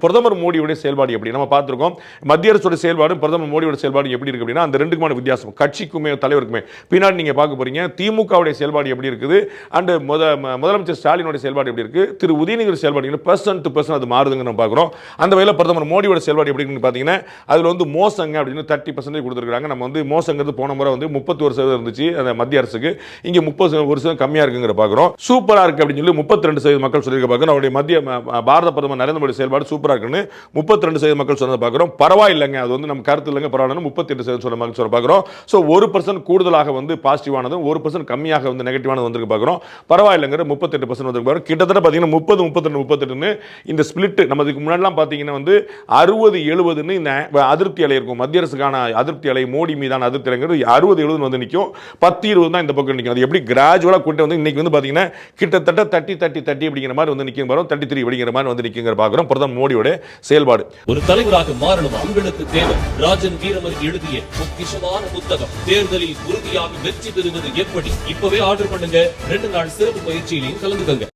பிரதமர் மோடியுடைய செயல்பாடு எப்படி நம்ம பார்த்திருக்கோம். மத்திய அரசோட செயல்பாடு பிரதமர் மோடியோட செயல்பாடு எப்படி இருக்கு அப்படின்னா அந்த ரெண்டுக்குமான வித்தியாசம் கட்சிக்குமே தலைவருக்குமே. பின்னாடி நீங்க பார்க்க போறீங்க திமுகவுடைய செயல்பாடு எப்படி இருக்குது அண்ட் முதலமைச்சர் ஸ்டாலினுடைய செயல்பாடு எப்படி இருக்கு, திரு உதயநிதி செயல்பாடு பர்சன் டு பர்சன் அது மாறுதுங்க நம்ம பார்க்குறோம். அந்த வகையில் பிரதமர் மோடியோட செயல்பாடு எப்படி இருக்குன்னு பார்த்தீங்கன்னா அதில் வந்து மோசங்க அப்படின்னு 30% கொடுத்துருக்காங்க. நம்ம வந்து மோசங்கிறது போன முறை வந்து 31% இருந்துச்சு அந்த மத்திய அரசுக்கு, இங்கே 30% கம்மியாக இருக்குங்கிற பார்க்குறோம். சூப்பராக இருக்கு அப்படின்னு சொல்லி 32% மக்கள் சொல்லியிருக்க பார்க்குறோம். அவருடைய மத்திய பாரத பிரதமர் நரேந்திர மோடி செயல்பாடு சூப்பராக இருக்குன்னு 32% மக்கள் சொன்னதை பார்க்குறோம். பரவாயில்லைங்க, அது வந்து நம்ம கருத்து இல்லைங்க, பரவாயில்ல 38% சொன்ன மக்கள் சொல்ல பார்க்குறோம். ஸோ 1% கூடுதலாக வந்து பாசிட்டிவானதும் 1% கம்மியாக வந்து நெகட்டிவானது வந்திருக்கு பார்க்குறோம். பரவாயில்லைங்கிற 38% வந்து பார்க்குறோம். கிட்டத்தட்ட பார்த்தீங்கன்னா 30-32-38 இந்த ஸ்பிளிட் நம்ம இதுக்கு முன்னாடிலாம் பார்த்தீங்கன்னா வந்து 60-70 இந்த அதிருப்தி அலை இருக்கும். மத்திய அரசுக்கான அதிருப்தி அலை, மோடி மீதான அதிருப்தி அலைங்கிறது 60-70 வந்து நிற்கும். 10-20 தான் இந்த பக்கம் நிற்கும். அது எப்படி கிராஜுவலாக கொண்டு வந்து இன்னைக்கு வந்து பார்த்தீங்கன்னா கிட்டத்தட்ட 30 அப்படிங்கிற மாதிரி வந்து நிற்கும் பாருங்க, 33 அப்படிங்கிற மாதிரி வந்து நிற்குங்கிற பார்க்குறோம் பிரதமர் மோடியோட செயல்பாடு. ஒரு தலைவராக மாறணும் உங்களுக்கு தேவை. ராஜன் வீரமணி எழுதிய பொக்கிஷமான புத்தகம் தேர்தலில் உறுதியாக வெற்றி பெறுவது எப்படி, இப்பவே ஆர்டர் பண்ணுங்க. 2 நாள் சிறப்பு பயிற்சியிலையும் கலந்துக்கங்க.